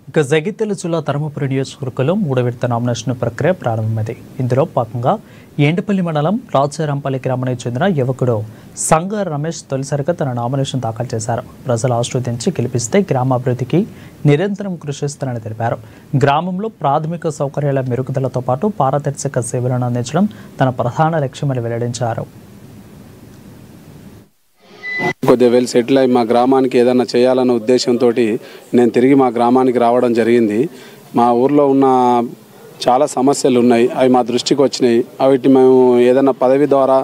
ఇక జగిత్యాల జిల్లా ధర్మపురి నియోజకవర్గంలో 3వ విడత నామినేషన్ ప్రక్రియ ప్రారంభమైంది. ఇందులో భాగంగా ఎండపల్లి మండలం రాజారాంపల్లి గ్రామానికి చెందిన యువకుడు సంగ రమేష్ తొలిసారిగా తన నామినేషన్ దాఖలు చేశారు. ప్రజలు ఆశీర్వదించి గెలిపిస్తే గ్రామాభివృద్ధికి నిరంతరం కృషి చేస్తానని తెలిపారు. గ్రామంలో ప్రాథమిక సౌకర్యాల మెరుగుదలతో పాటు పారదర్శక సేవలను అందించడం తన ప్రధాన లక్ష్యమని వెల్లడించారు. కొద్దిగా వెల్ సెటిల్ అయ్యి మా గ్రామానికి ఏదైనా చేయాలన్న ఉద్దేశంతో నేను తిరిగి మా గ్రామానికి రావడం జరిగింది. మా ఊర్లో ఉన్న చాలా సమస్యలు ఉన్నాయి, అవి మా దృష్టికి వచ్చినాయి. అవిటి మేము ఏదైనా పదవి ద్వారా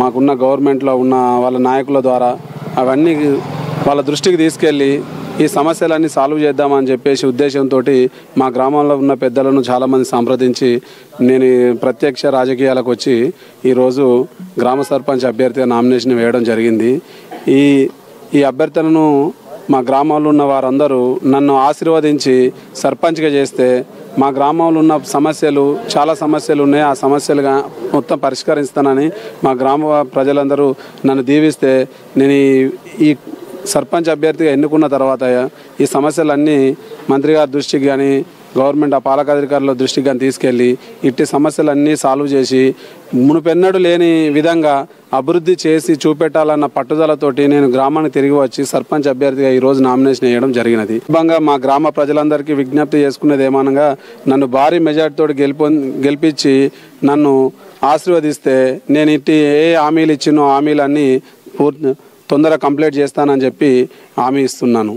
మాకున్న గవర్నమెంట్లో ఉన్న వాళ్ళ నాయకుల ద్వారా అవన్నీ వాళ్ళ దృష్టికి తీసుకెళ్ళి ఈ సమస్యలన్నీ సాల్వ్ చేద్దామని చెప్పేసి ఉద్దేశంతో మా గ్రామంలో ఉన్న పెద్దలను చాలామంది సంప్రదించి నేను ప్రత్యక్ష రాజకీయాలకు వచ్చి ఈరోజు గ్రామ సర్పంచ్ అభ్యర్థిగా నామినేషన్ వేయడం జరిగింది. ఈ అభ్యర్థులను మా గ్రామంలో ఉన్న వారందరూ నన్ను ఆశీర్వదించి సర్పంచ్గా చేస్తే మా గ్రామంలో ఉన్న చాలా సమస్యలు ఉన్నాయి, ఆ సమస్యలుగా మొత్తం పరిష్కరిస్తానని మా గ్రామ ప్రజలందరూ నన్ను దీవిస్తే నేను ఈ సర్పంచ్ అభ్యర్థిగా ఎన్నుకున్న తర్వాత ఈ సమస్యలన్నీ మంత్రి గారి దృష్టికి కానీ గవర్నమెంట్ ఆ పాలకాధికారుల దృష్టికి కానీ తీసుకెళ్ళి ఇట్టి సమస్యలన్నీ సాల్వ్ చేసి మునుపెన్నడూ లేని విధంగా అభివృద్ధి చేసి చూపెట్టాలన్న పట్టుదలతోటి నేను గ్రామానికి తిరిగి వచ్చి సర్పంచ్ అభ్యర్థిగా ఈరోజు నామినేషన్ వేయడం జరిగినది. ముఖ్యంగా మా గ్రామ ప్రజలందరికీ విజ్ఞప్తి చేసుకునేది ఏమనగా నన్ను భారీ మెజార్టీతో గెలిపించి నన్ను ఆశీర్వదిస్తే నేను ఇట్టి ఏ హామీలు ఇచ్చినో హామీలన్నీ తొందరగా కంప్లీట్ చేస్తానని చెప్పి హామీ ఇస్తున్నాను.